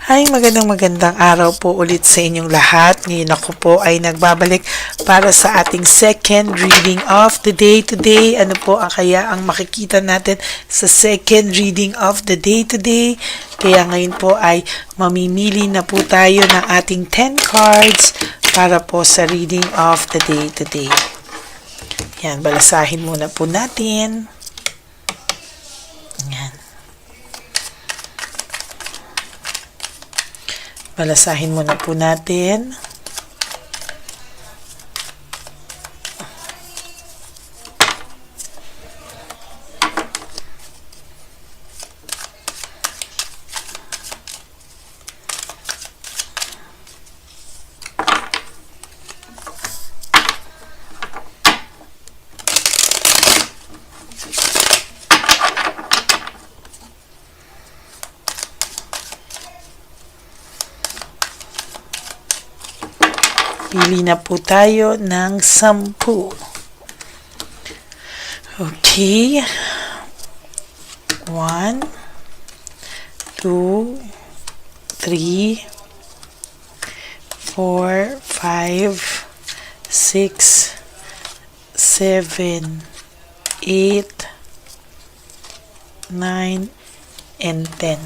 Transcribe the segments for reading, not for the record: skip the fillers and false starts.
Hi, magandang araw po ulit sa inyong lahat. Ngayon ako po ay nagbabalik para sa ating second reading of the day today. Ano po kaya ang makikita natin sa second reading of the day today? Kaya ngayon po ay mamimili na po tayo ng ating 10 cards para po sa reading of the day today. Yan, balasahin muna po natin. Yan. Balasahin muna po natin. Pili na po tayo ng 10. Okay. 1, 2, 3, 4, 5, 6, 7, 8, 9, and 10.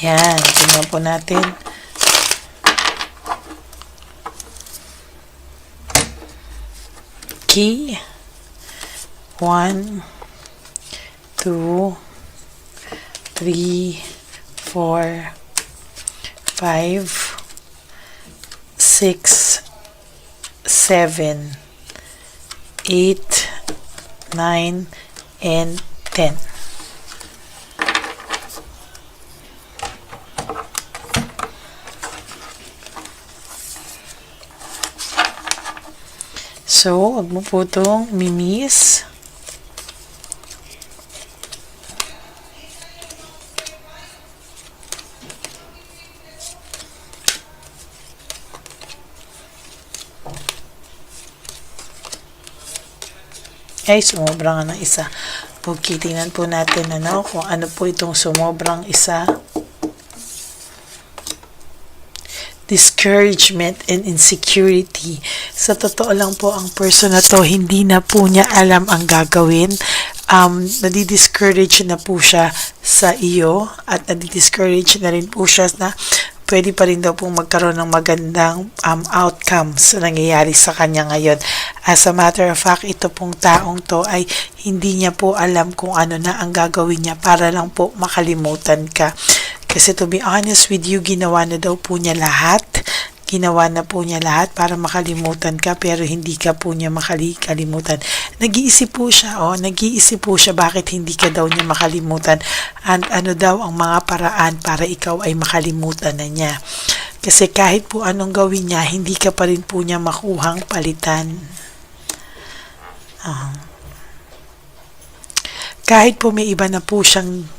Yan, tingnan po natin. Okay. 1, 2, 3, 4, 5, 6, 7, 8, 9, and 10. So, wag mo po itong miss. Ay, sumobra nga ng isa. Okay, tingnan po natin kung ano po itong sumobrang isa. Discouragement and insecurity. Sa totoo lang po, ang person na to, hindi na po niya alam ang gagawin. Nadi-discourage na po siya sa iyo at nadi-discourage na rin po siya na pwede pa rin daw pong magkaroon ng magandang outcomes na nangyayari sa kanya ngayon. As a matter of fact, ito pong taong to ay hindi niya po alam kung ano na ang gagawin niya para lang po makalimutan ka. Kasi to be honest with you, ginawa na daw po niya lahat. Ginawa na po niya lahat para makalimutan ka, pero hindi ka po niya makalimutan. Nag-iisip po siya, nag-iisip po siya bakit hindi ka daw niya makalimutan. And ano daw ang mga paraan para ikaw ay makalimutan na niya. Kasi kahit po anong gawin niya, hindi ka pa rin po niya makuhang palitan. Kahit po may iba na po siyang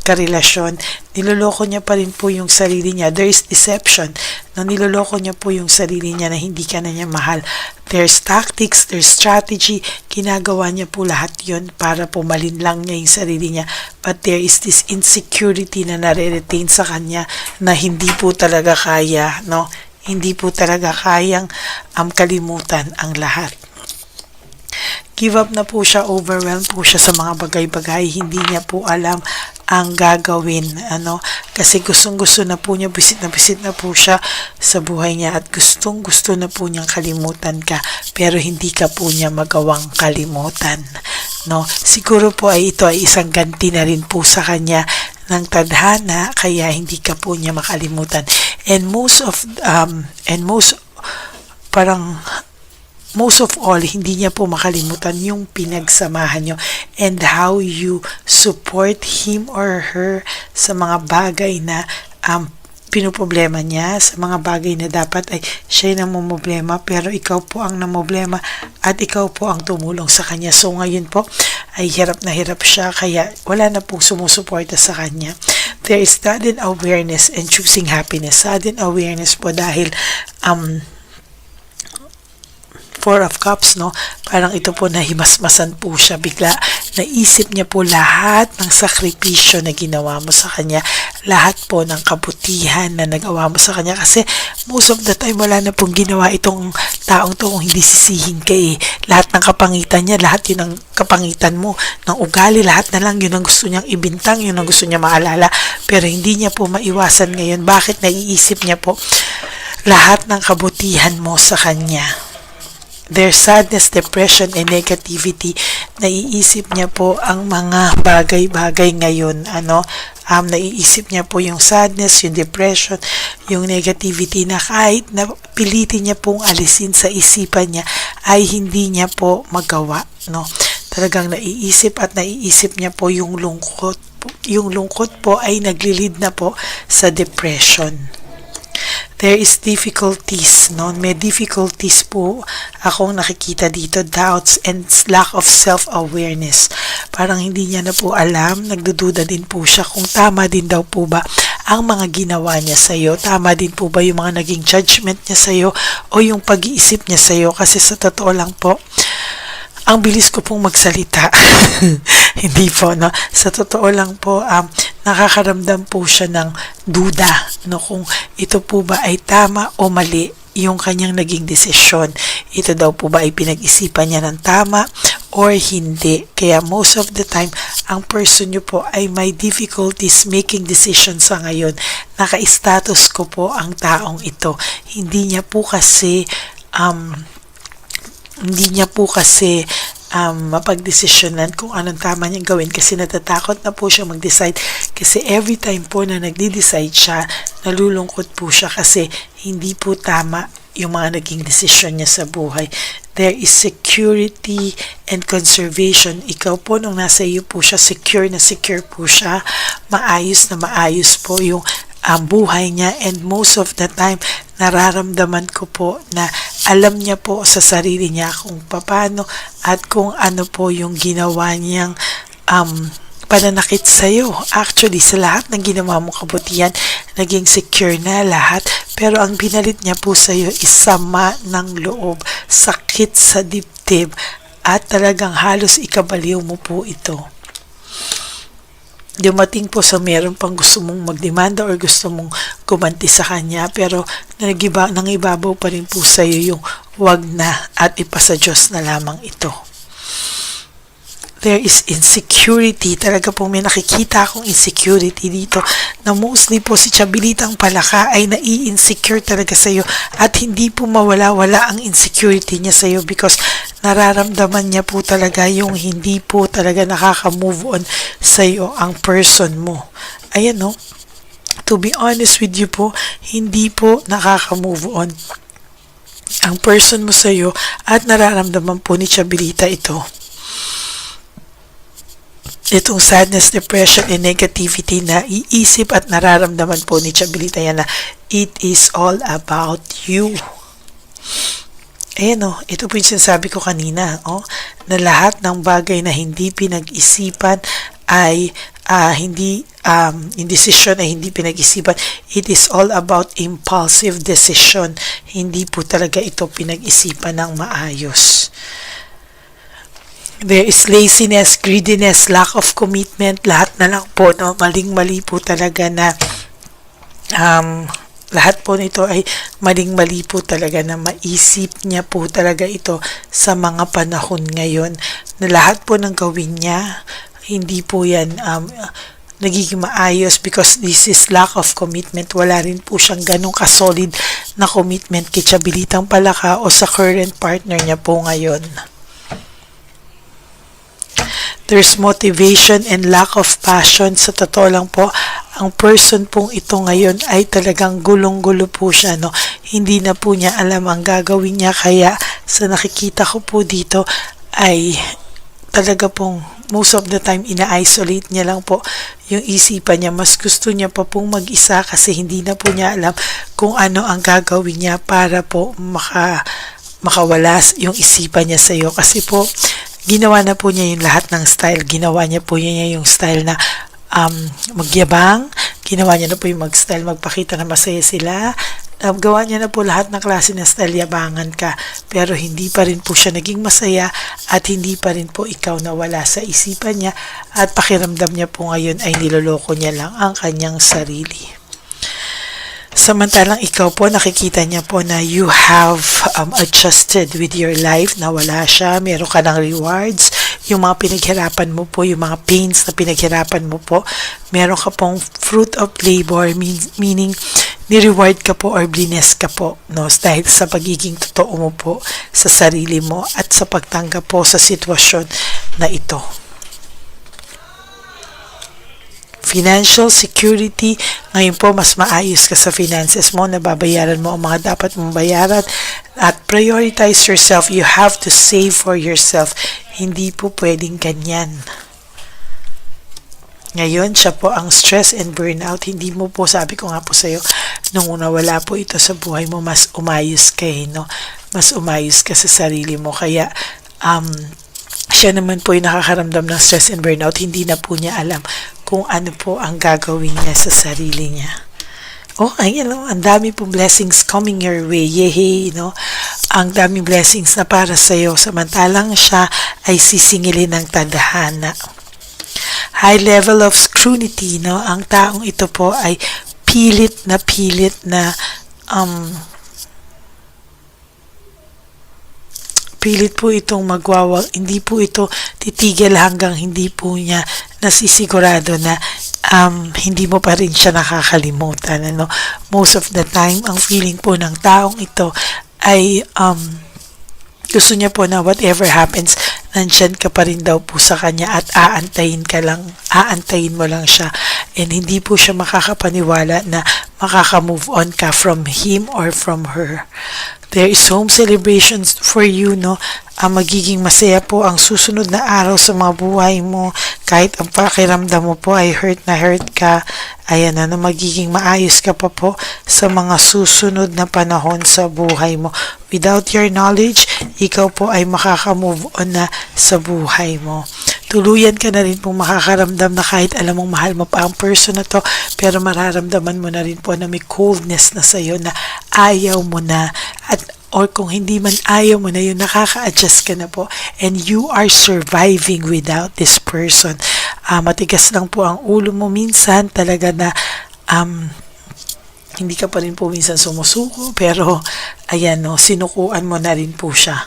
karelasyon, niloloko niya pa rin po yung sarili niya. There is deception na niloloko niya po yung sarili niya na hindi ka na niya mahal. There's tactics, there's strategy, ginagawa niya po lahat yon para pumalin lang niya yung sarili niya. But there is this insecurity na nare-retain sa kanya na hindi po talaga kaya, hindi po talaga kayang kalimutan ang lahat. Give up na po siya, overwhelmed po siya sa mga bagay-bagay, hindi niya po alam ang gagawin, kasi gustong-gusto na po niya, bisit na po siya sa buhay niya at gustong-gusto na po niyang kalimutan ka, pero hindi ka po niya magawang kalimutan, Siguro po ay ito ay isang ganti na rin po sa kanya ng tadhana, kaya hindi ka po niya makalimutan. And most of all, hindi niya po makalimutan yung pinagsamahan nyo and how you support him or her sa mga bagay na pinoproblema niya sa mga bagay na dapat ay siya yung namumblema, pero ikaw po ang namumblema at ikaw po ang tumulong sa kanya. So ngayon po ay hirap na hirap siya, kaya wala na pong sumusuporta sa kanya. There is sudden awareness and choosing happiness. Sudden awareness po dahil Four of Cups, no? Parang ito po nahimasmasan po siya. Bigla naisip niya po lahat ng sakripisyo na ginawa mo sa kanya. Lahat po ng kabutihan na nagawa mo sa kanya. Kasi most of the time wala na pong ginawa itong taong to kung hindi sisihin ka eh. Lahat ng kapangitan niya, lahat yun ang kapangitan mo. Ng ugali, lahat na lang yun ang gusto niyang ibintang, yun ang gusto niya maalala. Pero hindi niya po maiwasan ngayon. Bakit naiisip niya po lahat ng kabutihan mo sa kanya? There's sadness, depression, and negativity. Naiisip niya po ang mga bagay-bagay ngayon. Naiisip niya po yung sadness, yung depression, yung negativity na kahit na pilitin niya pong alisin sa isipan niya, ay hindi niya po magawa. No? Talagang naiisip at naiisip niya po yung lungkot. Yung lungkot po ay naglilid na po sa depression. There is difficulties, no? May difficulties po akong nakikita dito, doubts and lack of self-awareness. Parang hindi niya na po alam, nagdududa din po siya kung tama din daw po ba ang mga ginawa niya sa'yo. Tama din po ba yung mga naging judgment niya sa'yo o yung pag-iisip niya sa'yo, kasi sa totoo lang po, ang bilis ko pong magsalita. Hindi po, no? Sa totoo lang po, nakakaramdam po siya ng duda, no? Kung ito po ba ay tama o mali yung kanyang naging desisyon. Ito daw po ba ay pinag-isipan niya ng tama or hindi. Kaya most of the time, ang person niyo po ay may difficulties making decisions sa ngayon. Naka-status ko po ang taong ito. Hindi niya po kasi mapagdesisyonan kung anong tama niyang gawin, kasi natatakot na po siya mag-decide, kasi every time po na nagde-decide siya, nalulungkot po siya kasi hindi po tama yung mga naging desisyon niya sa buhay. There is security and conservation. Ikaw po, nung nasa iyo po siya, secure po siya, maayos po yung buhay niya, and most of the time nararamdaman ko po na alam niya po sa sarili niya kung paano at kung ano po yung ginawa niyang pananakit sa'yo. Actually, sa lahat ng ginawa mong kabutihan, naging secure na lahat, pero ang binalit niya po sa'yo is sama ng loob, sakit sa dibdib, at talagang halos ikabaliw mo po ito. Dumating po sa meron pang gusto mong magdemanda or gusto mong gumanti sa kanya, pero nangibabaw pa rin po sa iyo yung wag na at ipasa Diyos na lamang ito. There is insecurity. Talaga po may nakikita akong insecurity dito, na mostly po si Chabilitang Palaka ay nai-insecure talaga sa iyo, at hindi po mawala-wala ang insecurity niya sa iyo, because nararamdaman niya po talaga yung hindi po talaga nakaka-move on sa iyo ang person mo. Ayan, no? To be honest with you po, hindi po nakaka-move on ang person mo sa iyo, at nararamdaman po ni Chabilita ito. Itong sadness, depression, and negativity na iisip at nararamdaman po ni Chabilita yan, na it is all about you. Ayan, ito po yung sinasabi ko kanina, na lahat ng bagay na hindi pinag-isipan ay yung decision ay hindi pinag-isipan. It is all about impulsive decision. Hindi po talaga ito pinag-isipan ng maayos. There is laziness, greediness, lack of commitment, lahat na lang po, no? Maling-mali po talaga na lahat po nito ay maling-mali po talaga, na maisip niya po talaga ito sa mga panahon ngayon, na lahat po ng gawin niya, hindi po yan nagiging maayos, because this is lack of commitment. Wala rin po siyang ganong kasolid na commitment kay Chabilitang Palaka o sa current partner niya po ngayon. There's motivation and lack of passion. Sa totoo lang po, ang person pong ito ngayon ay talagang gulong-gulo po siya, no? Hindi na po niya alam ang gagawin niya, kaya sa nakikita ko po dito ay talaga pong most of the time ina-isolate niya lang po yung isipan niya. Mas gusto niya pa pong mag-isa kasi hindi na po niya alam kung ano ang gagawin niya para po makawala yung isipan niya sa iyo. Kasi po, ginawa na po niya yung lahat ng style. Ginawa niya po niya yung style na magyabang. Ginawa niya na po yung mag-style, magpakita na masaya sila. Gawa niya na po lahat ng klase ng style, yabangan ka. Pero hindi pa rin po siya naging masaya at hindi pa rin po ikaw nawala sa isipan niya at pakiramdam niya po ngayon ay niloloko niya lang ang kanyang sarili. Samantalang ikaw po, nakikita niya po na you have adjusted with your life, na wala siya, meron ka ng rewards, yung mga pinaghirapan mo po, yung mga pains na pinaghirapan mo po, meron ka pong fruit of labor, meaning ni-reward ka po or blines ka po, no? Dahil sa pagiging totoo mo po sa sarili mo at sa pagtanggap po sa sitwasyon na ito. Financial security, ngayon po mas maayos ka sa finances mo, nababayaran mo ang mga dapat mong bayaran at prioritize yourself. You have to save for yourself. Hindi po pwedeng ganyan. Ngayon, siya po ang stress and burnout. Hindi mo po, sabi ko nga po sa'yo, nung una wala po ito sa buhay mo, mas umayos ka no? Mas umayos ka sa sarili mo. Kaya, siya naman po yung nakakaramdam ng stress and burnout. Hindi na po niya alam kung ano po ang gagawin niya sa sarili niya. Ayan, ang dami pong blessings coming your way. Yehey, no? Ang daming blessings na para sa'yo. Samantalang siya ay sisingilin ng tadhana. High level of scrutiny, no? Ang taong ito po ay pilit na pilit po itong hindi po ito titigil hanggang hindi po niya nasisigurado na hindi mo pa rin siya nakakalimutan. Most of the time, ang feeling po ng taong ito ay gusto niya po na whatever happens, nandyan ka pa rin daw po sa kanya at aantayin mo lang siya. And hindi po siya makakapaniwala na makaka-move on ka from him or from her. There is home celebrations for you, no? Magiging masaya po ang susunod na araw sa mga buhay mo. Kahit ang pakiramdam mo po ay hurt ka. Ayan na, magiging maayos ka pa po sa mga susunod na panahon sa buhay mo. Without your knowledge, ikaw po ay makaka-move on na sa buhay mo. Tuluyan ka na rin pong makakaramdam na kahit alam mong mahal mo pa ang person na to, pero mararamdaman mo na rin po na may coldness na sa'yo na ayaw mo na, or kung hindi man ayaw mo na yun, nakaka-adjust ka na po and you are surviving without this person. Matigas lang po ang ulo mo minsan, talaga na hindi ka pa rin po minsan sumusuko, pero ayan, no, sinukuan mo na rin po siya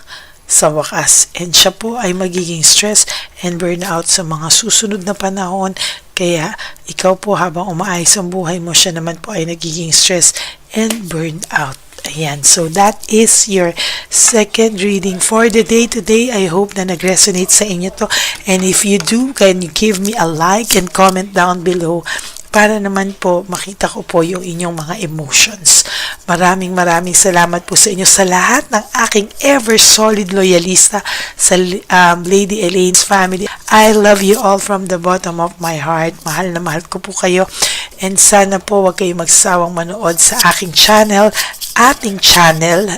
sa wakas. And siya po ay magiging stress and burnout sa mga susunod na panahon. Kaya ikaw po, habang umaayos ang buhay mo, siya naman po ay nagiging stress and burnout. Ayan. So that is your second reading for the day today. I hope na nag-resonate sa inyo to. And if you do, can you give me a like and comment down below para naman po makita ko po yung inyong mga emotions. Maraming salamat po sa inyo, sa lahat ng aking ever solid loyalista sa Lady Elaine's family. I love you all from the bottom of my heart. Mahal na mahal ko po kayo. And sana po wag kayong magsawang manood sa ating channel.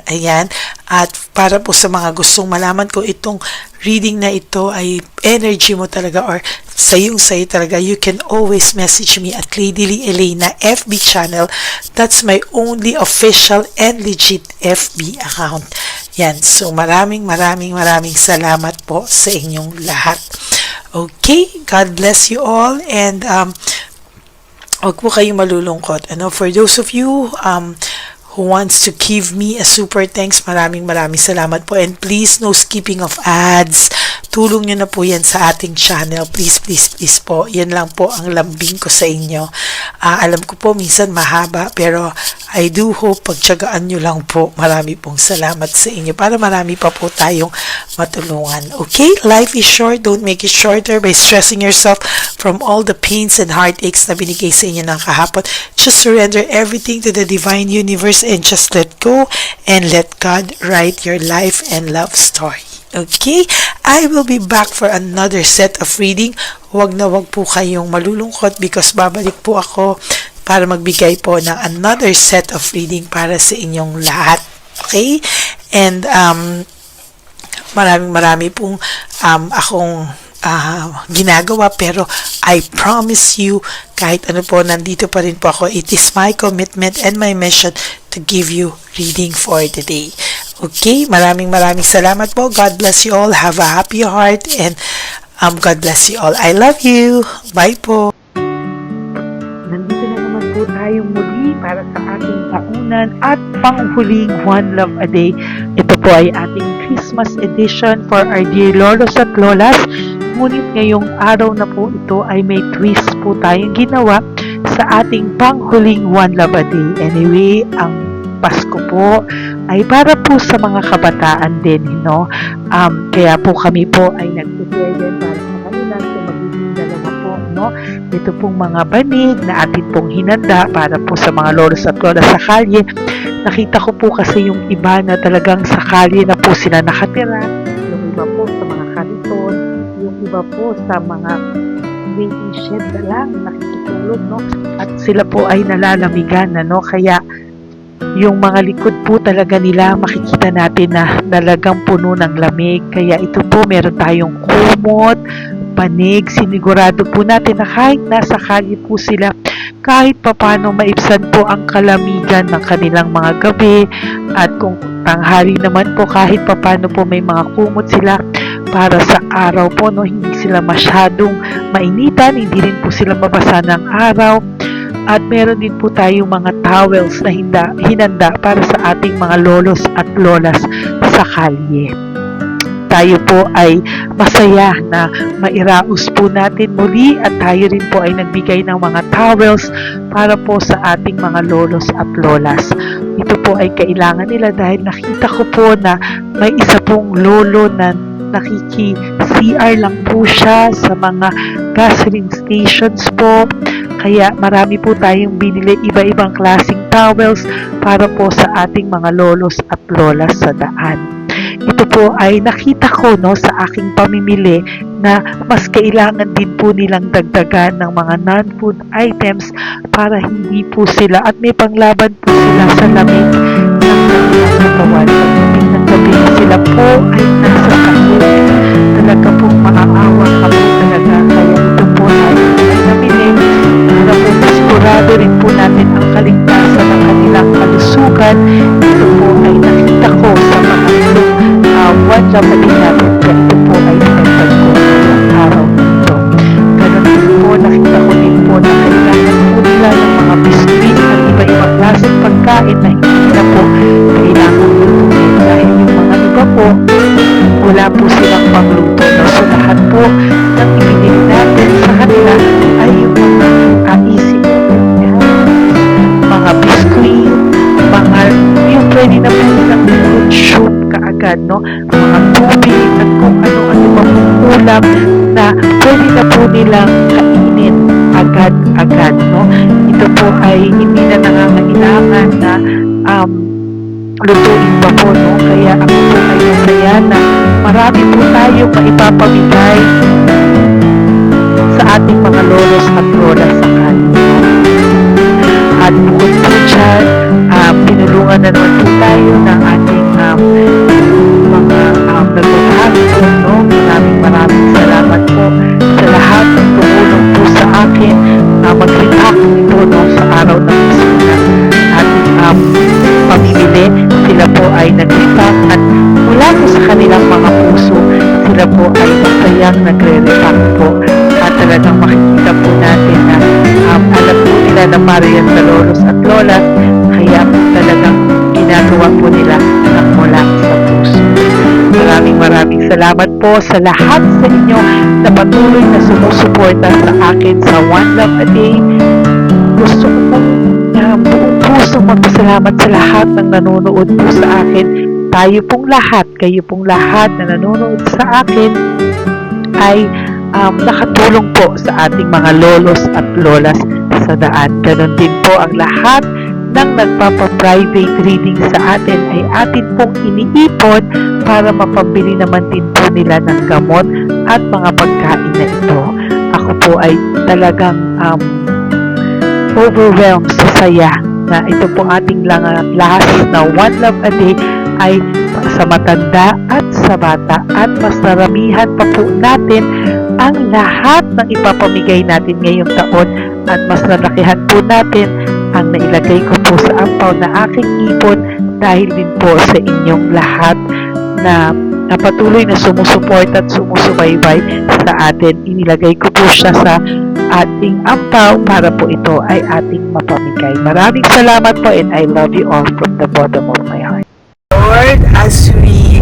Ayan. At para po sa mga gustong malaman ko itong reading na ito ay energy mo talaga or sa'yo talaga, you can always message me at Lady Lee Elena FB channel. That's my only official and legit FB account. Yan. So maraming salamat po sa inyong lahat. Okay, God bless you all, and huwag po kayong malulungkot. For those of you who wants to give me a super thanks, maraming salamat po, and please, no skipping of ads. Tulong nyo na po yan sa ating channel. Please po. Yan lang po ang lambing ko sa inyo. Alam ko po minsan mahaba, pero I do hope pagtyagaan nyo lang po. Marami pong salamat sa inyo para marami pa po tayong matulungan. Okay? Life is short. Don't make it shorter by stressing yourself from all the pains and heartaches na binigay sa inyo ng kahapon. Just surrender everything to the divine universe and just let go and let God write your life and love story. Okay? I will be back for another set of reading. Huwag na huwag po kayong malulungkot because babalik po ako para magbigay po ng another set of reading para sa inyong lahat. Okay? And marami pong akong ginagawa, pero I promise you, kahit ano po, nandito pa rin po ako. It is my commitment and my mission to give you reading for today. Okay, maraming salamat po. God bless you all. Have a happy heart and God bless you all. I love you. Bye po. Nandito na naman po tayong muli para sa ating taunan at panghuling One Love a Day. Ito po ay ating Christmas edition for our dear lolos at lolas. Ngunit ngayong araw na po ito ay may twist po tayong ginawa sa ating panghuling One Love a Day. Anyway, ang Pasko po ay para po sa mga kabataan din, no? Kaya po kami po ay nag-prepare din para sa kanila, so magiging dalawa po, no? Ito pong mga banig na atin pong hinanda para po sa mga lolos at lolas sa kalye. Nakita ko po kasi yung iba na talagang sa kalye na po sila nakatira, yung iba po sa mga kariton, yung iba po sa mga waiting shed na lang nakikitulog, no? At sila po ay nalalamigan na, no? Kaya yung mga likod po talaga nila makikita natin na talagang puno ng lamig. Kaya ito po, meron tayong kumot, panig. Sinigurado po natin na kahit nasa kalye po sila, kahit papano maibsan po ang kalamigan ng kanilang mga gabi. At kung tanghali naman po, kahit papano po may mga kumot sila para sa araw po, no? Hindi sila masyadong mainitan, hindi rin po sila mabasa ng araw. At meron din po tayong mga towels na hinanda para sa ating mga lolos at lolas sa kalye. Tayo po ay masaya na mairaos po natin muli at tayo rin po ay nagbigay ng mga towels para po sa ating mga lolos at lolas. Ito po ay kailangan nila dahil nakita ko po na may isa pong lolo na nakiki-CR lang po siya sa mga gasoline stations po. Kaya marami po tayong binili iba-ibang klaseng towels para po sa ating mga lolos at lolas sa daan. Ito po ay nakita ko, no, sa aking pamimili na mas kailangan din po nilang dagdagan ng mga non-food items para hindi po sila at may panglaban po sila sa lamig ng kanilang katawan. Pag ng gabi sila po ay nasa sakit. Talaga pong maaawa ka po talaga. Kaya ito po ay namili para po masigurado rin po natin ang kaligtasan ng kanilang kalusugan. Ito po ay nakita ko sa mga One Love a Day natin. Kaya ito po ay pinagpag ko ng araw nito. Ganun din po, nakita ko din po na kailangan po nila ng mga biskuit at iba-ibang klaseng pagkain na hindi na po kailangan lutuin. Dahil yung mga iba po, wala po silang pangluto. So lahat po ng ibinili natin sa kanila ay yung mga easy mga biskuit, mga yung pwede na po nilang consume kaagad, no? Mga tubig at kung ano-ano pang ulam na pwede na po nilang kainin agad-agad, no? Ito po ay hindi na nangangailangan na lutuin pa po, no? Kaya ako po ay masaya na marami po tayo maipapamigay sa ating mga lolos at lolas sa kanila. At bukod po dyan, pinulungan na naman po tayo ng ating mga nagpapahagi po, no? Maraming salamat po sa lahat ng tumulong po sa akin na mag-react ito, no, sa araw ng Pasko na ating pamimili. Sila po ay nag-react at mula po sa kanilang mga puso, sila po ay masayang nagre-react po. At talagang makikita po natin na alam po nila na para yan sa lolos at lolas, kaya po talagang ginagawa po nila ng mula sa puso. Maraming salamat po sa lahat sa inyo na patuloy na sumusuporta sa akin sa One Love a Day. Gusto ko pong buong pusong magpasalamat sa lahat ng nanonood po sa akin. Tayo pong lahat, kayo pong lahat na nanonood sa akin ay nakatulong po sa ating mga lolos at lolas sa daan. Ganon din po ang lahat ng nagpapa-private reading sa atin ay atin pong iniipon para mapambili naman din po nila ng gamot at mga pagkain na ito. Ako po ay talagang overwhelmed sa saya na ito po ating lahat na One Love a Day ay sa matanda at sa bata, at mas naramihan pa po natin ang lahat ng ipapamigay natin ngayong taon, at mas nalakihan po natin ang nailagay ko po sa ampaw na aking ipon dahil din po sa inyong lahat na patuloy na sumusuport at sumusubaybay sa atin. Inilagay ko po siya sa ating ampaw para po ito ay ating mapamigay. Maraming salamat po, and I love you all from the bottom of my heart. Lord, as we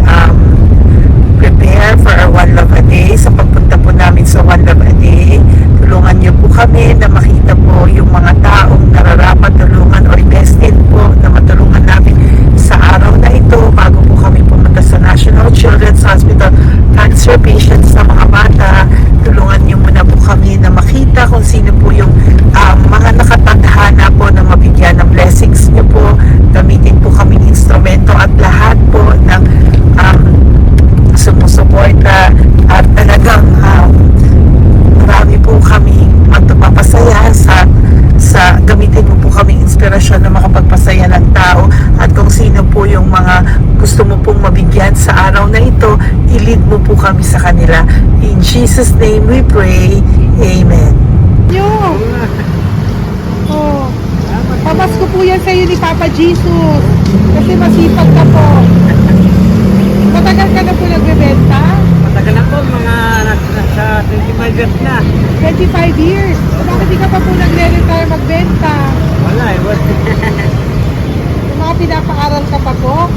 prepare for our One Love a Day, sa pagpunta po namin sa One Love a Day, tulungan niyo po kami na makita po yung mga taong nararapat tulungan or destined po na matulungan namin sa araw na ito bago po kami pumunta sa National Children's Hospital. Cancer patients sa mga bata, tulungan niyo muna po kami na makita kung sino po yung mga nakatadhana po na mabigyan ng blessings niyo po. Gamitin po kaming instrumento at lahat po ng sumusuporta, at talagang marami po kami magpapasaya sa gamitin mo po kaming inspirasyon na makapagpasaya ng tao, at kung sino po yung mga gusto mo pong mabigyan sa araw na ito, i-lead mo po kami sa kanila. In Jesus' name we pray. Amen. Oh, pamasko po yan sa'yo ni Papa Jesus. Kasi masipag ka po. Matagal ka na po nagbebenta? Matagal na po, mga nasa 25 years na. 25 years. Bakit di ka pa po nagre-retire magbenta? Wala eh, Yung mga pinapaaral ka pa po?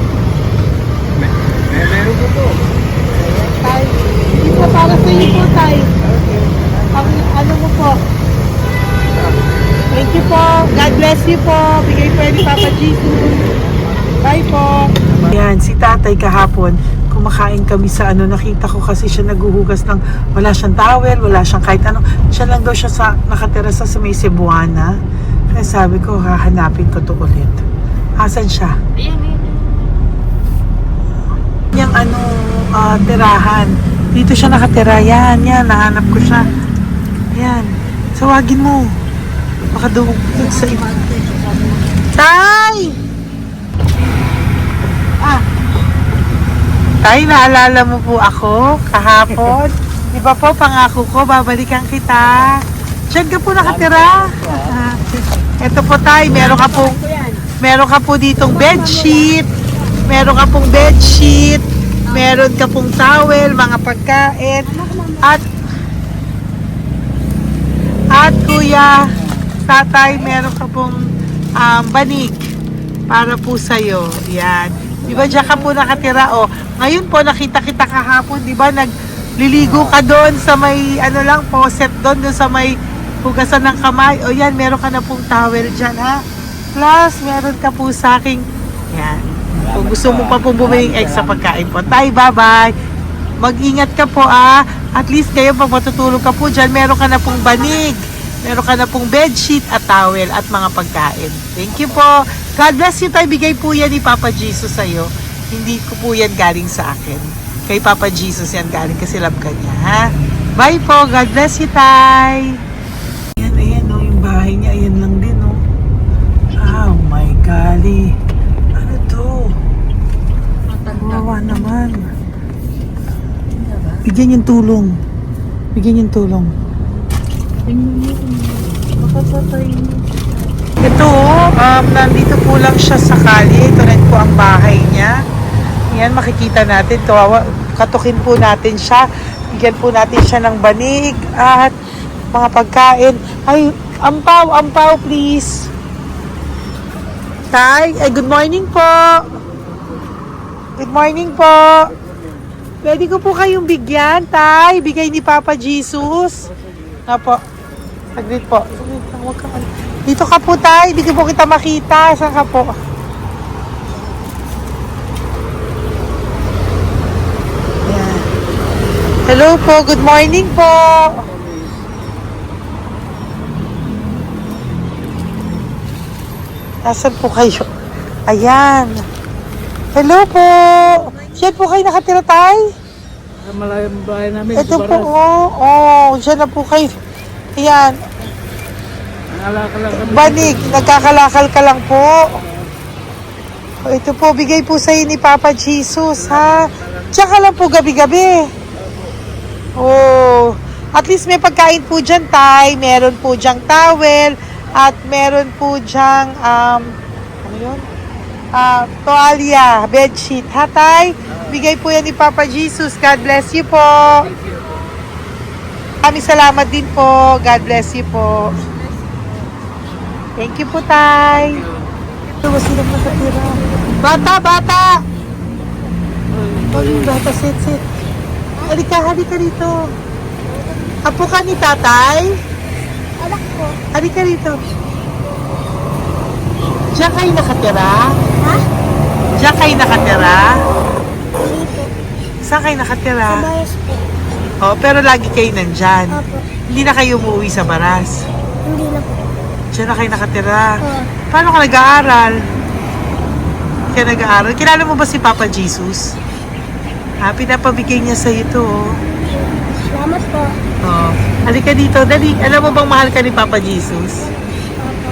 meron po po. Tay, hindi po para sa iyo po, Tay. Ang ano mo po? Thank you po. God bless you po. Bigay po yan ni Papa Jesus. Bye po. Yan, si tatay kahapon, kumakain kami sa nakita ko kasi siya naghuhugas ng, wala siyang towel, wala siyang kahit ano. Siya lang daw siya nakatira sa may Cebuana. Kaya sabi ko, hahanapin ko to ulit. Asan siya? Yung tirahan. Dito siya nakatira. Yan, nahanap ko siya. Yan. Tawagin mo. Baka doon sa iba. Tay! Tay, naalala mo po ako kahapon? Di ba po, pangako ko, babalikan kita. Diyan ka po nakatira. Ito po, Tay, meron ka po ditong bedsheet. Meron ka pong bedsheet. Meron ka pong towel, mga pagkain. At kuya, tatay, meron ka pong banig para po sa'yo. Yan. Di ba diyan ka po nakatira? O, ngayon po nakita kita kahapon, di ba nagliligo ka doon sa may faucet doon sa may hugasan ng kamay. O yan, meron ka na pong towel dyan, ha? Plus, meron ka po sa aking, yan. Kung gusto mo pa pong bumili extra pagkain po. Tay, bye-bye. Mag-ingat ka po, At least kayo pag matutulog ka po dyan, meron ka na pong banig. Meron ka na pong bedsheet at towel at mga pagkain. Thank you po. God bless you, Tay. Bigay po yan ni Papa Jesus sa'yo. Hindi ko po yan galing sa akin. Kay Papa Jesus yan galing kasi love ka niya, ha? Bye po. God bless you, Tay. Ayan, yung bahay niya. Ayan lang din, Oh my golly. Ano to? Wawa naman. Bigyan yung tulong. Ito, nandito po lang siya sa kalye. Ito rin po ang bahay niya. Yan, makikita natin. Katukin po natin siya. Bigyan po natin siya ng banig at mga pagkain. Ay, ampaw, please. Tay, good morning po. Good morning po. Pwede ko po kayong bigyan, Tay. Bigay ni Papa Jesus. Po. Saglit po. Dito ka po, Tay. Dito po kita makita. Saan ka po? Ayan. Hello po. Good morning po. Nasaan po kayo? Ayan. Hello po. Diyan po kayo nakatira, tay? Sa malayang bahay namin. Ito po, diyan na po kayo. Ayan. Naalala lang kami. Banig, nagkakalakal ka lang po. Ito po, bigay po sa'yo ni Papa Jesus, ha? Tsaka lang po gabi-gabi. Oh, at least may pagkain po dyan, tay. Meron po dyang towel. At meron po dyang, ano yun? Toalya, bedsheet, ha, tay? Bigay po yan ni Papa Jesus. God bless you po. Maraming salamat din po. God bless you po. Thank you po, tay. Ito, sila nakatira. Bata, bata! Oh, bata, sit. Halika rito. Apo ka ni tatay? Anak ko. Halika rito. Diyan kayo nakatira? Ha? Diyan kayo nakatira? Dito. Saan kayo nakatira? Sa Baras po. Oh, pero lagi kayo nandyan. Opo. Hindi na kayo umuwi sa Baras. Hindi na po. Diyan na kayo nakatira. Oo. Paano ka nag-aaral? Kaya nag-aaral? Kilala mo ba si Papa Jesus? Pinapabigay niya sa ito. Salamat po. Oh. Halika dito. Dali. Alam mo bang mahal ka ni Papa Jesus? Opo.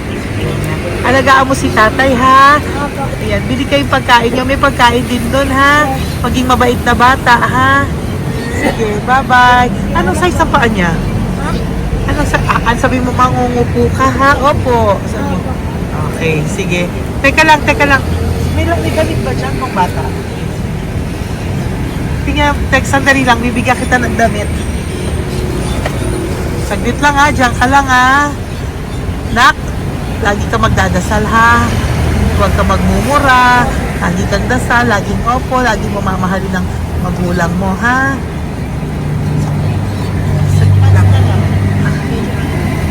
Alagaan mo si tatay, ha? Opo. Ayan, bili kayong pagkain niyo. May pagkain din doon, ha? Maging mabait na bata, ha? Sige, bye-bye. Anong size ang paa niya? Ha? Sabi mo, mangungupo ka, ha? Opo. Sabi mo. Okay, sige. Teka lang. May gamit ba dyan ng bata? Tingnan, sandali lang. Bibigyan kita ng damit. Saglit lang, ha? Diyan ka lang, ha? Nak, lagi ka magdadasal, ha? Huwag ka magmumura. Lagi kang dasal. Laging opo. Laging mo mamahalin ng magulang mo, ha? Saglit lang.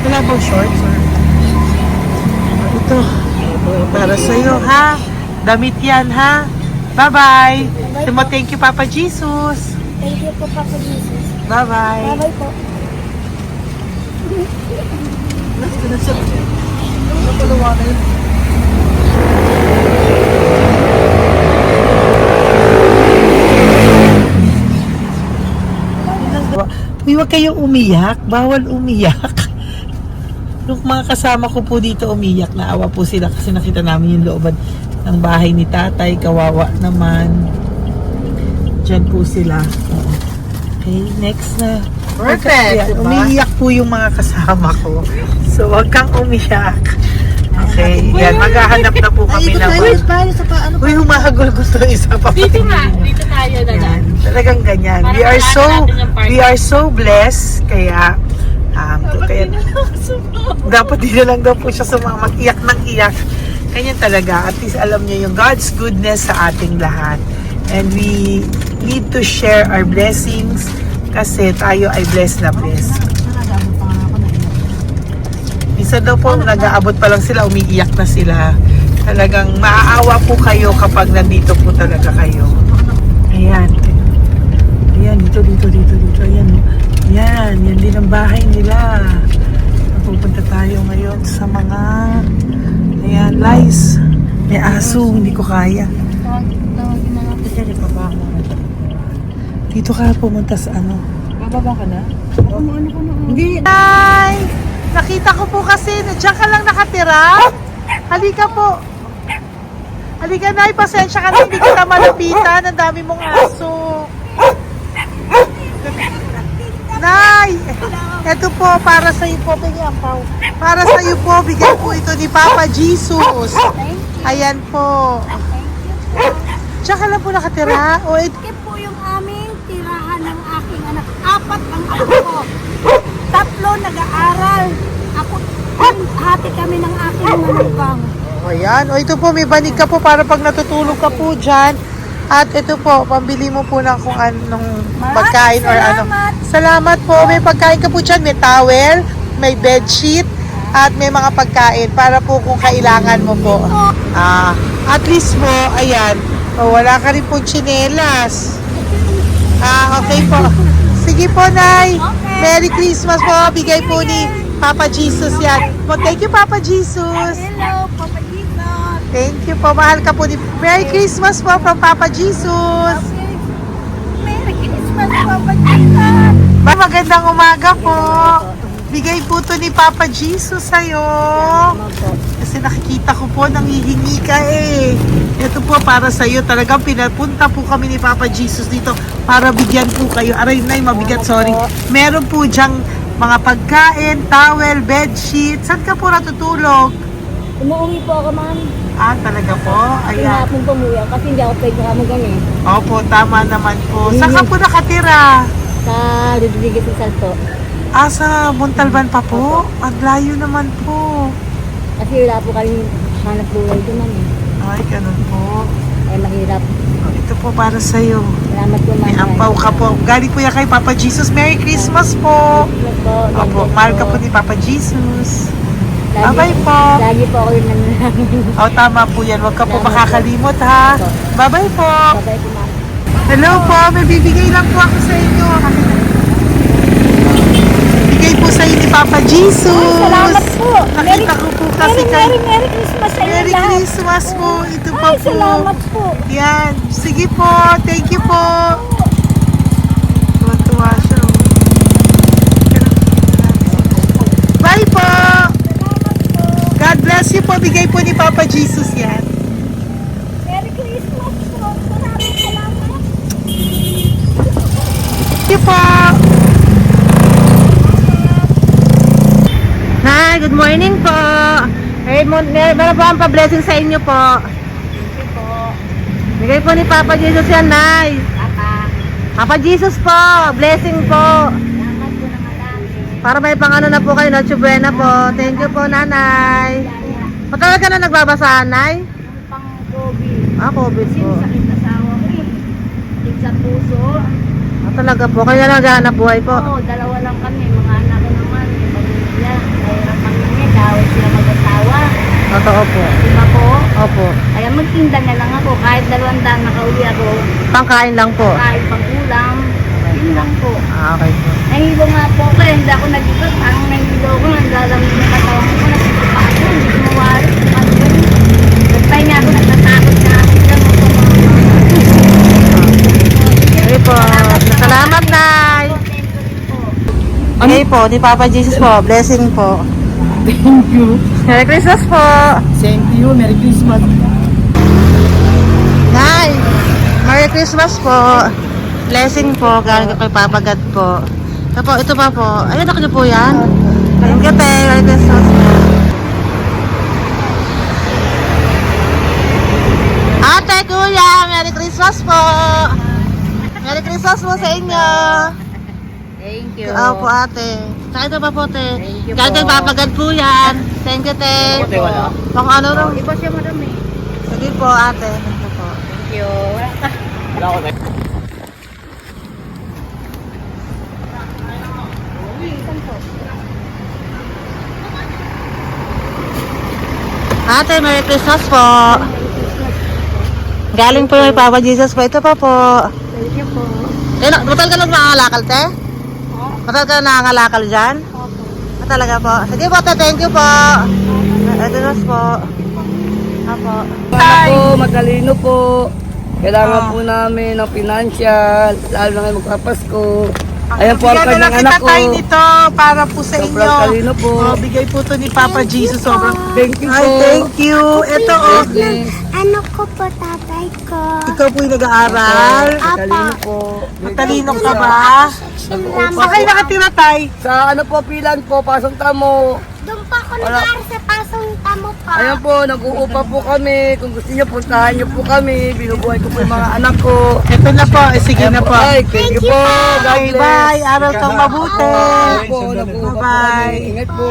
Wala bang shorts? Ito. Para sa'yo, ha? Damit yan, ha? Bye-bye. Sabi mo, thank you, Papa Jesus. Thank you po, Papa Jesus. Bye-bye. Bye-bye po. Uy, huwag kayong umiyak. Bawal umiyak. Nung mga kasama ko po dito umiyak, naawa po sila kasi nakita namin yung looban ng bahay ni tatay. Kawawa naman. Diyan po sila. Oo. Okay, next na. Perfect, diba? Umiiyak po yung mga kasama ko. So, huwag kang umiyak. Okay, yan. Maghahanap na po kami ng... Uy, humahagol ko to isa pa. Dito tayo na lang. Talagang ganyan. Parang We are so blessed. Kaya, dapat di na lang daw po siya sumama. Iyak ng iyak. Ganyan talaga. At least alam niyo yung God's goodness sa ating lahat. And we need to share our blessings kasi tayo ay blessed na blessed. Minsan daw po, nag-aabot pa lang sila, umiiyak na sila. Talagang maaawa po kayo kapag nandito po talaga kayo. Ayan. Ayan, dito. Ayan. Yan din ang bahay nila. Pupunta tayo ngayon sa mga lice. May aso, hindi ko kaya. Dito ka pumunta sa ano? Bababa ka na? Hindi. Hi! Nakita ko po kasi, diyan ka lang nakatira. Halika po. Halika, Nay, pasensya ka na, hindi kita malapitan. Ang dami mong aso. Nay, eto po, para sa iyo po, para sa iyo po, bigay po ito ni Papa Jesus. Ayan po. Diyan ka lang po nakatira. O, Ito po yung aming tirahan ng aking anak. 4 ang anak ko. 3 nag-aaral. Ako, hati kami ng aking manugang. ayan. O, ito po, may banig ka po para pag natutulog ka po dyan. At ito po, pambili mo po ng kung anong pagkain or ano. Salamat po. May pagkain ka po dyan. May towel, may bedsheet, at may mga pagkain para po kung kailangan mo po. At least mo, ayan. O, wala ka rin po tsinelas. Okay po. Sige po, Nay. Merry Christmas po. Bigay po ni Papa Jesus yan. Thank you, Papa Jesus. Hello, Papa Jesus. Thank you po. Mahal ka po ni... Merry Christmas po from Papa Jesus. Merry Christmas, Papa Jesus! Magandang umaga po. Bigay po to ni Papa Jesus sa'yo. Kasi nakikita ko po, nanghihingi ka eh. Ito po para sa'yo. Talagang pinapunta po kami ni Papa Jesus dito para bigyan po kayo. Aray na, mabigat, sorry. Meron po diyang mga pagkain, towel, bedsheet. Saan ka po natutulog? Umuwi po ako, ma'am. Ah, talaga po? Ayan. Pinapong pumuya kasi hindi ako pwede kamagan eh. Opo, tama naman po. Saan ka po nakatira? Sa Rodriguez Rizal po. Ah, sa Montalban pa po? Ang layo naman po. Kasi wala po kami hanap buhay doon, ma'am. Ay, ganun po. Eh, mahirap. Ito po para sa'yo. Salamat po, ma'am. May ampaw ka po. Galing po yan kay Papa Jesus. Merry Christmas po. Opo, mahal ka po ni Papa Jesus. Bye-bye po. Lagi po ako yung nananangin. O, tama po yan. Huwag ka po makakalimot, ha? Bye-bye po. Babay po, ma'am. Hello po. May bibigay lang po ako sa inyo. Bigay po sa inyo ni Papa Jesus. Salamat po. Nakita ko po kasi kay... Merry Christmas sa inyo Merry lahat. Christmas po. Ito pa Ay, po. salamat po. Yan. Sige po. Thank you po. Tuwa-tuwa siya. Bye po. God bless you po. Bigay po ni Papa Jesus yan. Merry Christmas po. Maraming salamat. Thank you po. Hi, good morning po. Meron po ang pa-blessing sa inyo po. Thank you po. Bigay po ni Papa Jesus yan, Nay. Papa. Papa Jesus po. Blessing po. Salamat po ng marami. Para may pang ano na po kayo, Noche Buena po. Thank you po, Nanay. Matagal ka na nagbabasahan, Nay? Pang COVID. Ah, COVID po. Sakit na asawa ko eh. Sakit sa puso. Ah, talaga po. Kaya naghahanap buhay po. Oo, dalawa lang kami. Mga anak ko naman. May pamilya. Mayroon kami niya. Dahil sila mag-asawa. Totoo po. Diba po? Opo. Kaya magtinda na lang ako. Kahit 200 nakauwi ako. Pangkain lang po. Kahit pang ulam. Yun lang po. Ah, okay po. Nahilo nga po ako. Hindi ako nag-ibat. Ang nahilo ko. Naglalamig na katawan ko. Nagsipa ako. Hindi ko mawari. Nagpahinga ako. Nagtatakot na ako. Okay po. Salamat, Nay. Okay po, ni Papa Jesus po. Blessing po. Thank you. Merry Christmas po. Same to you. Merry Christmas. Nay, Merry Christmas po. Blessing po. Galing kay Papa God po. Ito pa po. Ayun, ako niyo po yan. Thank you, te. Merry Christmas po. Ate, kuya, Merry Christmas po. Merry Christmas po sa inyo. Thank you. Opo, ate. Saka ito pa po, te. Thank you Galing kay po. Papa God po yan. Thank you, te. Ate, wala. Pang ano lang. Iba siya marami. Sige po, ate. Thank you po. Thank you. Wala ko na. Ate, Merry Christmas po. Galing po kay Papa Jesus po. Ito pa po. Thank you po. Matagal ka lang nangangalakal, te? Matagal ka lang nangangalakal dyan? Talaga po. Sige po, te. Thank you po. Merry Christmas po. Apo. Ano po, matalino po. Kailangan po namin ng financial, lalo na ngayon magpapasko. Ayan po ang Bigyan na lang kanyang anak kita ko. tayo nito para po sa Sobrang inyo. talino po. Oh, bigay po to ni Papa Jesus. Sobrang Thank you Ay, po. thank you. Ito, oh. Bless. Ano ko po tatay ko? Ikaw po yung nag-aaral. Matalino po. Matalino ka ba? Nag-uupa Saan kayo po. nakatira, tay? Sa ano po, pilan po, pasong tamo. Doon pa ako Wala. nag sa pasong tamo pa. Ayan po, nag-uupa po kami. Kung gusto niyo, puntahan niyo po kami. Binubuhay ko po yung mga anak ko. Ito na po. Sige Ayan na po. Ay, thank you po. God Bye, bless. bye. Aral kang mabuti. Ayan po, nag-uupa po Bye-bye. kami. Ingat po.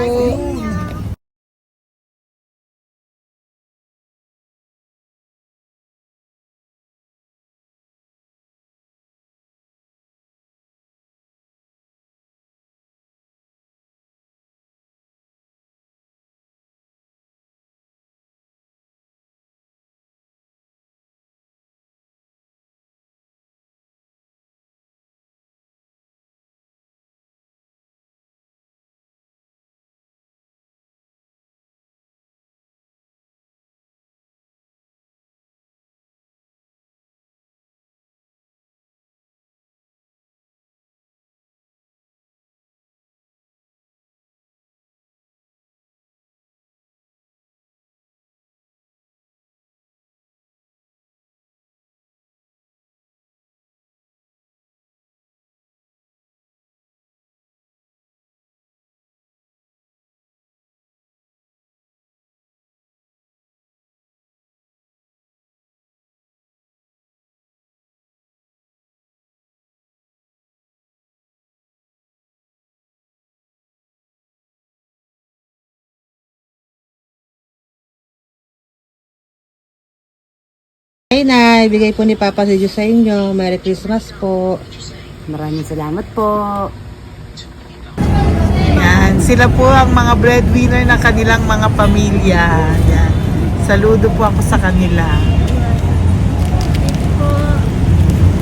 Ay, Nay, bigay po ni Papa si Diyos sa inyo. Merry Christmas po. Maraming salamat po. Yan, sila po ang mga breadwinner ng kanilang mga pamilya. Yan. Saludo po ako sa kanila.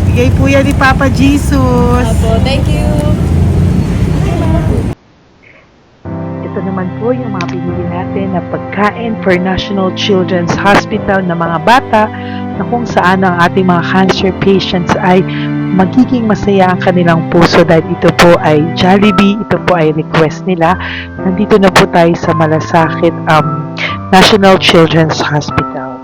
Bigay po yan ni Papa Jesus. Thank you. Ito naman po yung mga pinili natin na pagkain for National Children's Hospital na mga bata na kung saan ang ating mga cancer patients ay magiging masaya ang kanilang puso dahil ito po ay Jollibee, ito po ay request nila. Nandito na po tayo sa Malasakit National Children's Hospital.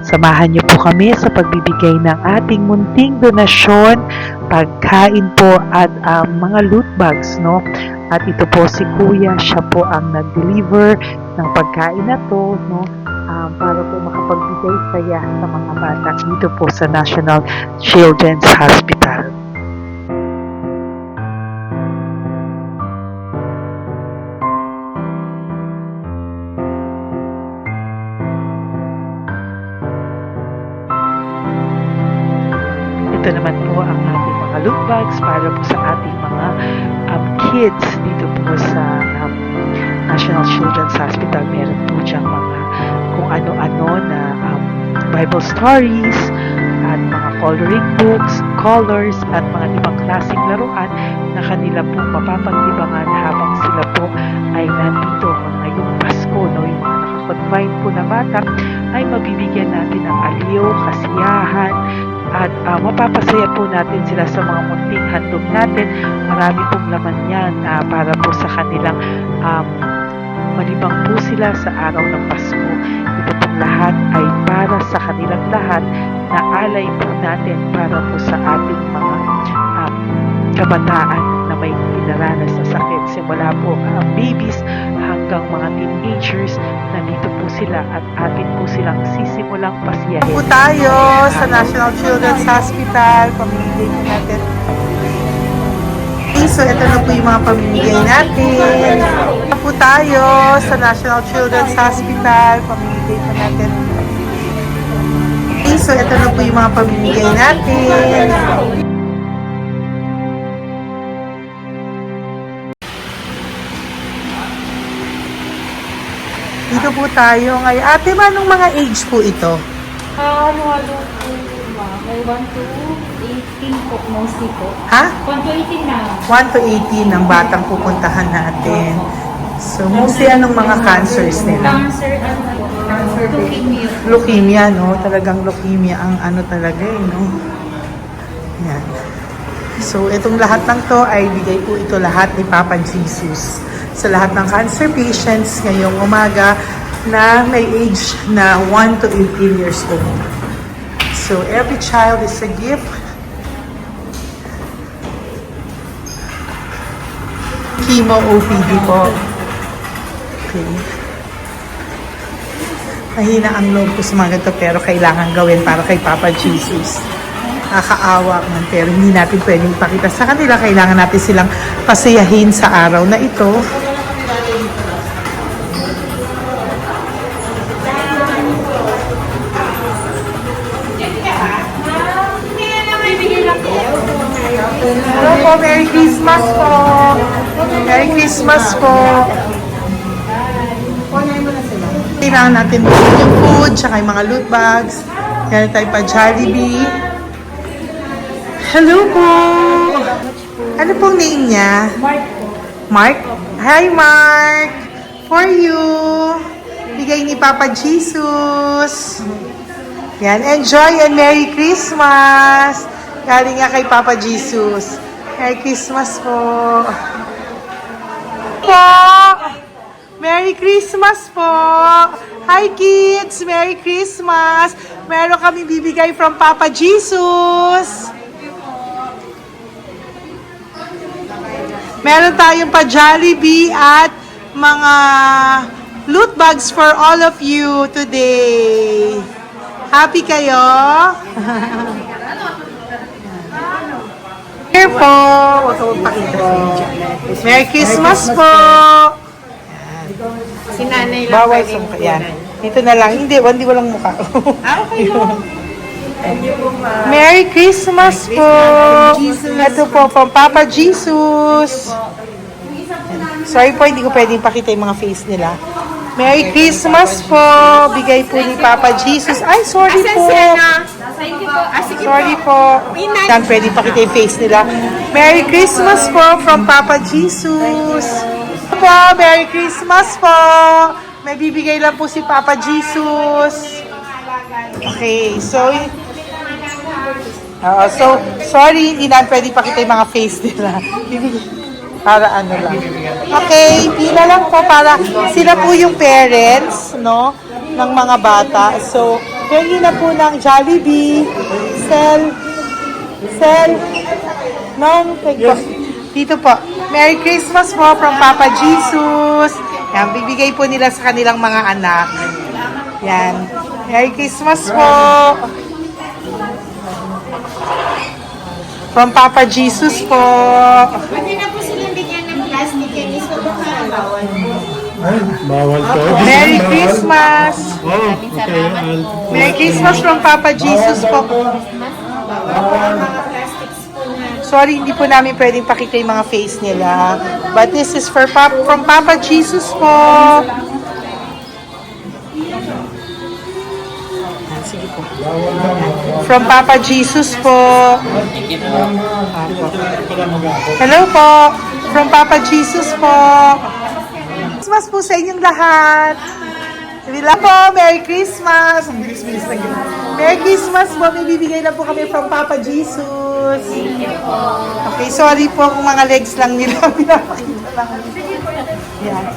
Samahan niyo po kami sa pagbibigay ng ating munting donasyon, pagkain po at mga loot bags, no? At ito po si Kuya, siya po ang nag-deliver ng pagkain na to, no? Para po makapagbigay saya sa mga bata dito po sa National Children's Hospital. Ito naman po ang ating mga loot bags para po sa ating mga kids dito po sa National Children's Hospital. Meron po diyang mga kung ano-ano na Bible stories at mga coloring books, colors at mga ibang klaseng laruan na kanila po mapapag-ibangan habang sila po ay nandito ngayong Pasko, no? Yung mga nakakonfine po na bata ay mabibigyan natin ng aliw, kasiyahan, at mapapasaya po natin sila sa mga munting handog natin. Marami pong laman yan para po sa kanilang malibang po sila sa araw ng Pasko. Ito pong lahat ay para sa kanilang lahat na alay po natin para po sa ating mga kabataan na may pinaranas na sakit. Simula po babies hanggang mga teenagers, nandito po sila at atin po silang sisimulang pasiyahin. Po tayo sa National Children's Hospital. Pamimigay po natin. So, ito na po yung mga pamimigay natin. Ito po tayo sa National Children's Hospital. Pamimigay po natin. So, ito na po yung mga pamimigay natin. Dito po tayo ngayon. Ate, manong mga age po ito? Ano po, may 1 to 18 po, mostly po. Ha? 1 to 18 na. 1 to 18 ang batang pupuntahan natin. So, mostly anong mga cancers nila? Cancer, ano po? Leukemia. Leukemia, no? Talagang leukemia ang ano talaga eh, no? Yan. So, itong lahat ng to ay bigay po ito lahat ni Papa Jesus sa lahat ng cancer patients ngayong umaga na may age na 1 to 18 years old. So, every child is a gift. Chemo OPD po. Okay. Mahina ang loob ko sa mga ganito pero kailangan gawin para kay Papa Jesus. Nakakaawa man pero hindi natin pwedeng pakita sa kanila. Kailangan natin silang pasayahin sa araw na ito. Hello po, Merry Christmas po. Merry Christmas po. Kailangan natin bukod yung food, tsaka yung mga loot bags. Kaya tayo pa Jollibee. Hello po. Ano pong name niya? Mark po. Mark? Hi, Mark. For you. Bigay ni Papa Jesus. Yan, enjoy and Merry Christmas. Galing nga kay Papa Jesus. Merry Christmas po. Merry Christmas po. Hi kids, Merry Christmas. Meron kami bibigay from Papa Jesus. Meron tayong pa Jollibee at mga loot bags for all of you today. Happy kayo? Here po. Huwag ka magpakita sa video. Merry Christmas po. Si nanay lang Bawal pwedeng sa yan. kunan. Ito na lang. Hindi walang mukha. Okay Merry Christmas po. Ito po, from Papa Jesus. Sorry po, hindi ko pwedeng pakita yung mga face nila. Merry Christmas po. Bigay po ni Papa Jesus. Ay, sorry po. Sorry po. Yan, pwedeng pakita yung face nila. Merry Christmas po from Papa Jesus. Po, Merry Christmas po. May bibigay lang po si Papa Jesus. Okay, so sorry, hindi na pwede pakita yung mga face nila. Para ano lang. Okay, pila lang po para sila po yung parents, no, ng mga bata. So, hingi na po ng Jollibee, Sel, dito po. Merry Christmas po from Papa Jesus. Yan, bibigay po nila sa kanilang mga anak. Yan. Merry Christmas po. From Papa Jesus po. Pwede na po silang bigyan ng plastic and iso baka bawal. Bawal to. Merry Christmas. Oh, okay. Merry Christmas from Papa Jesus po. Sorry, hindi po namin pwedeng pakita yung mga face nila. But this is from Papa Jesus po. Sige po. From Papa Jesus po. Hello po. From Papa Jesus po. Christmas po sa inyong lahat. Wala po, Merry Christmas. Ang bilis-bilis na yun. Merry Christmas po. May bibigay na po kami from Papa Jesus. Okay, sorry po kung mga legs lang nila. Pinapakita lang. Yan.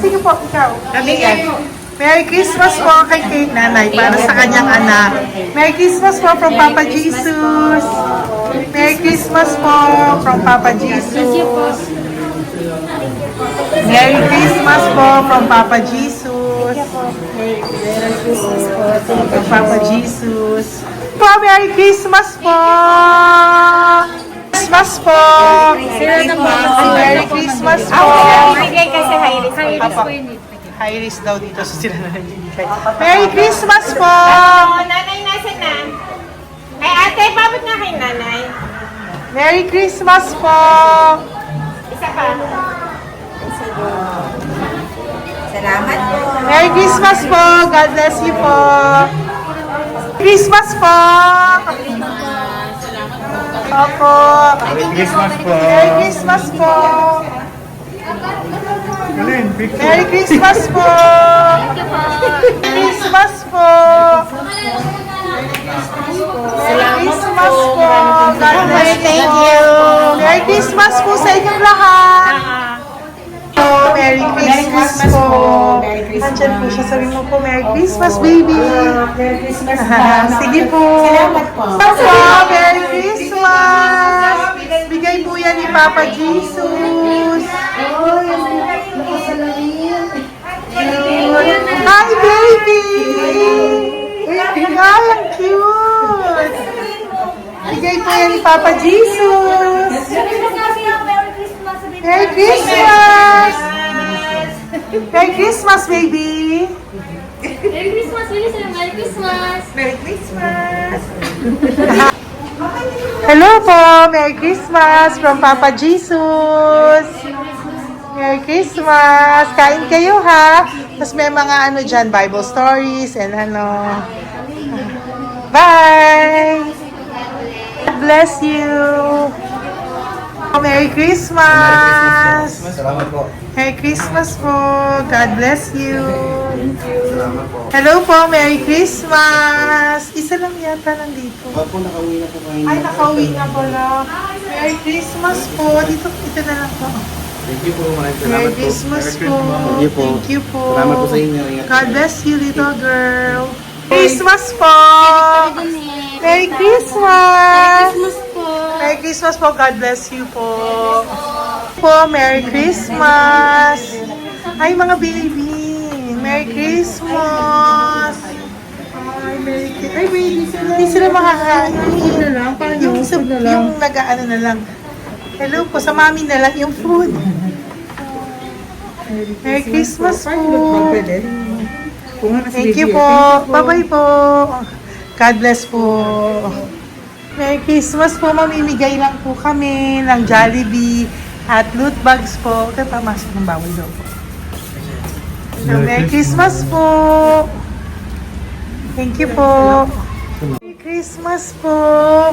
Sige po, ikaw. Yan. Merry Christmas po kay nanay para sa kanyang anak. Merry Christmas po from Papa Jesus. Merry Christmas po from Papa Jesus. Merry Christmas po from Papa Jesus. Merry Christmas po from Papa Jesus. Po, Merry Christmas po. Christmas po. Merry Christmas po. Bigay kasi high-risk. High-risk po yun. High risk daw dito so sila na nagbibigay. Merry Christmas po! Nanay, nasa na? Ay, ate, pabot nga kay nanay. Merry Christmas po! Isa pa. Salamat po. Merry Christmas po! God bless you po! Christmas po! Opo! Merry Christmas po. Merry Christmas po! Merry Christmas po! Christmas po! Merry Christmas po! God bless you! Merry Christmas po sa inyong lahat! Merry Christmas po! Nandiyan po siya. Sabi mo po, Merry Christmas, baby! Merry Christmas sige po! Salamat po! Merry Christmas! Bigay po yan ni Papa Jesus! Hi, baby! Hi, ang cute! Bigay po yan ni Papa Jesus! Merry Christmas! Merry Christmas, baby! Merry Christmas, Merry Christmas! Merry Christmas! Hello po! Merry Christmas from Papa Jesus! Merry Christmas! Kain kayo ha! Tapos may mga ano dyan, Bible stories and ano. Bye! God bless you! Merry Christmas! Salamat po. Merry Christmas po! God bless you! Hello po! Merry Christmas! Isa lang yata nandito. Opo, nakauwi na po kayo. Ay, nakauwi na pala. Merry Christmas po! Dito na lang po. Thank you po. Maraming salamat Merry po. Christmas po! Thank you po. Thank you po! Salamat po sa inyo. Ingat po. God bless you, little girl! Christmas po! Merry Christmas! Merry Christmas po! God bless you po! Merry Christmas! Ay, mga baby! Merry Christmas! Ay, Merry Christmas! Ay, baby sila! Hindi sila makakain. Yung nag-ano na lang. Hello po, sa mami na lang yung food. Merry Christmas po! Thank you po. Bye-bye po. God bless po. Merry Christmas po. Mamimigay lang po kami ng Jollibee at loot bags po. Ito tamas ng bawal daw po. So, Merry Christmas po. Thank you po. Merry Christmas po.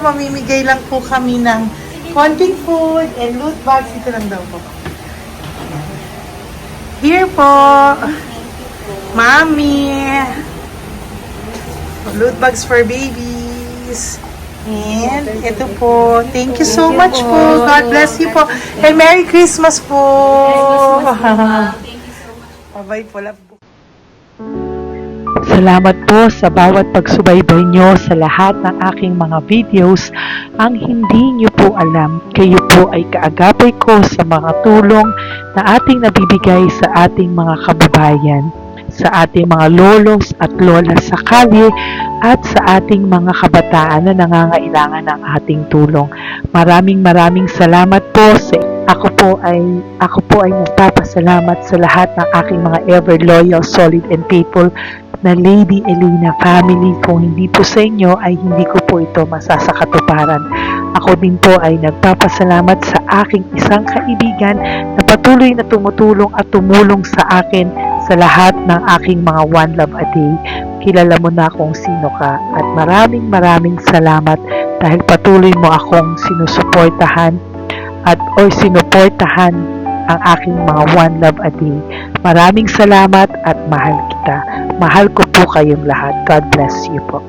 Mamimigay lang po kami ng konting food and loot bags. Ito lang daw po. Here po. Mami. Loot bags for babies. And ito po. Thank you so much po. God bless you po. And Merry Christmas po. Bye-bye po. Love po. Salamat po sa bawat pagsubaybay nyo sa lahat ng aking mga videos. Ang hindi nyo po alam, kayo po ay kaagapay ko sa mga tulong na ating nabibigay sa ating mga kababayan, sa ating mga lolos at lola sa kalye, at sa ating mga kabataan na nangangailangan ng ating tulong. Maraming salamat po sa ako po ay nagpapasalamat sa lahat ng aking mga ever loyal, solid and faithful na Lady Elena family. Kung hindi po sa inyo ay hindi ko po ito masasakatuparan. Ako din po ay nagpapasalamat sa aking isang kaibigan na patuloy na tumutulong at tumulong sa akin sa lahat ng aking mga One Love a Day. Kilala mo na kung sino ka at maraming salamat dahil patuloy mo akong sinusuportahan o sinuportahan ang aking mga One Love a Day. Maraming salamat at mahal kita. Mahal ko po kayong lahat. God bless you po.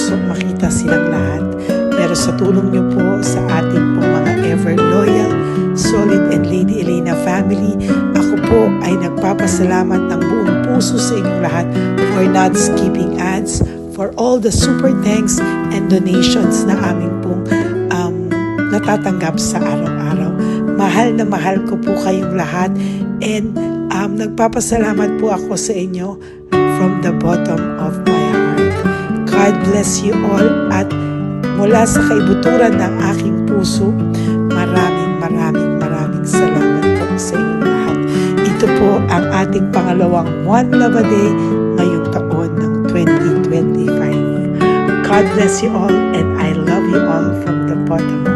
puso makita silang lahat. Pero sa tulong niyo po sa ating pong mga ever loyal, solid and Lady Elena family, ako po ay nagpapasalamat ng buong puso sa inyong lahat for not skipping ads, for all the super thanks and donations na aming pong natatanggap sa araw-araw. Mahal na mahal ko po kayong lahat, and nagpapasalamat po ako sa inyo from the bottom of my heart. God bless you all, at mula sa kaibuturan ng aking puso, maraming salamat po sa inyong lahat. Ito po ang ating pangalawang One Love a Day ngayong taon ng 2025. God bless you all, and I love you all from the bottom of